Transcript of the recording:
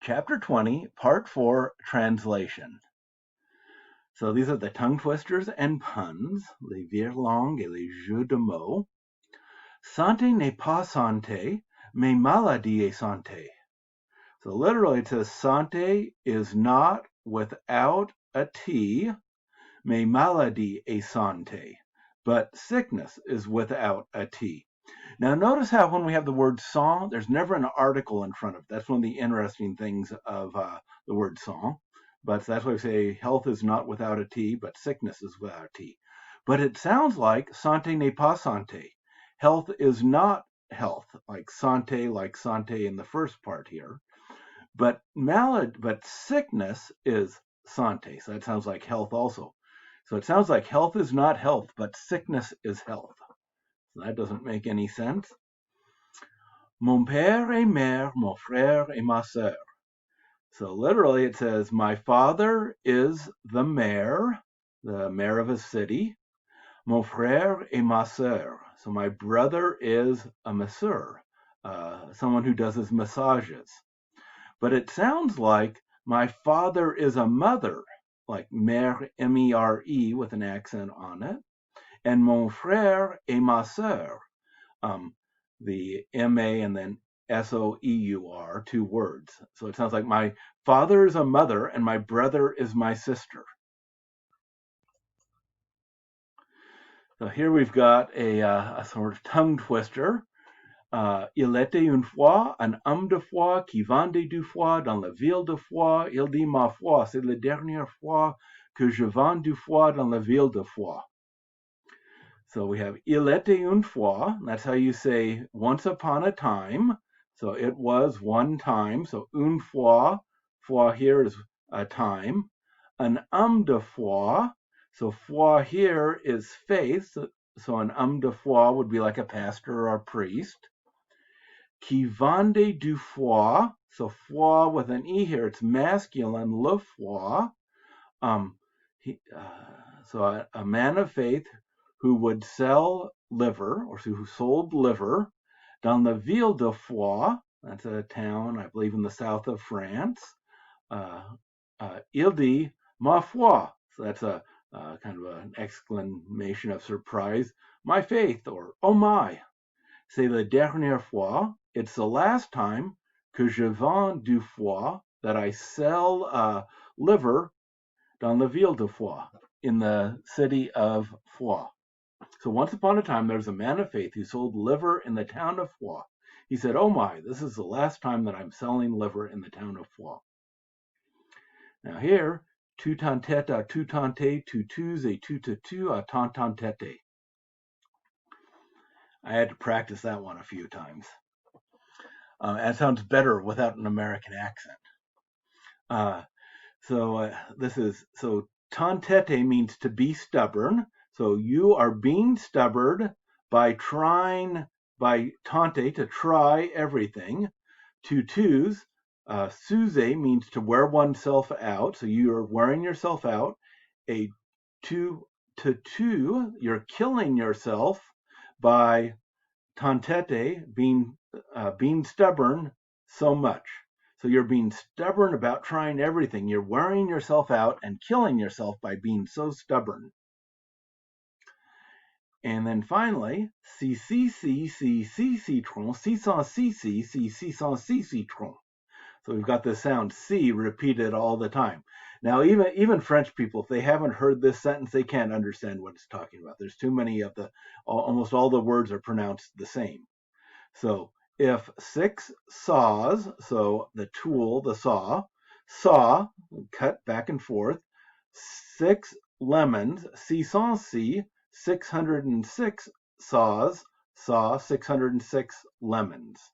Chapter 20, Part 4, Translation. So these are the tongue twisters and puns, les virlangues et les jeux de mots. Santé n'est pas santé, mais maladie est santé. So literally it says santé is not without a T, mais maladie est santé. But sickness is without a T. Now notice how when we have the word sans, there's never an article in front of it. That's one of the interesting things of the word sans. But that's why we say health is not without a T, but sickness is without a T. But it sounds like santé n'est pas santé. Health is not health, like santé in the first part here. But sickness is santé. So that sounds like health also. So it sounds like health is not health, but sickness is health. So that doesn't make any sense. Mon père et mère, mon frère et ma sœur. So literally it says, my father is the mayor of a city. Mon frère et ma sœur. So my brother is a masseur, someone who does his massages. But it sounds like my father is a mother, like mère, M-E-R-E, with an accent on it. And mon frère et ma sœur, the M-A and then S-O-E-U-R, two words. So it sounds like my father is a mother and my brother is my sister. So here we've got a sort of tongue twister. Il était une fois un homme de foi qui vendait du foie dans la ville de Foix. Il dit, ma foi, c'est la dernière fois que je vends du foie dans la ville de Foix. So we have il était une fois. That's how you say once upon a time. So it was one time. So une fois. Foi here is a time. An homme de foi. So foi here is faith. So an homme de foi would be like a pastor or a priest. Qui vendait du foie. So foi with an E here. It's masculine. Le foie. So a man of faith who would sell liver, or who sold liver, dans la ville de Foix, that's a town, I believe, in the south of France. Il dit, ma foi, so that's a kind of an exclamation of surprise, my faith, or oh my. C'est la dernière fois, it's the last time que je vends du foie, that I sell liver dans la ville de Foix, in the city of Foix. So once upon a time, there was a man of faith who sold liver in the town of Foix. He said, oh my, this is the last time that I'm selling liver in the town of Foix. Now here, tout en tête à tout tenter, tout tous et tout à tout à tant en tête. I had to practice that one a few times. It sounds better without an American accent. So tantete means to be stubborn. So you are being stubborn by tente, to try everything. Tutus, suse means to wear oneself out. So you are wearing yourself out. A to you're killing yourself by tantete, being stubborn so much. So you're being stubborn about trying everything. You're wearing yourself out and killing yourself by being so stubborn. And then finally, si citron, si sans citron. So we've got the sound C repeated all the time. Now, even French people, if they haven't heard this sentence, they can't understand what it's talking about. There's too many of almost all the words are pronounced the same. So if 6 saws, so the tool, the saw, cut back and forth, 6 lemons, 606 saws, saw 606 lemons.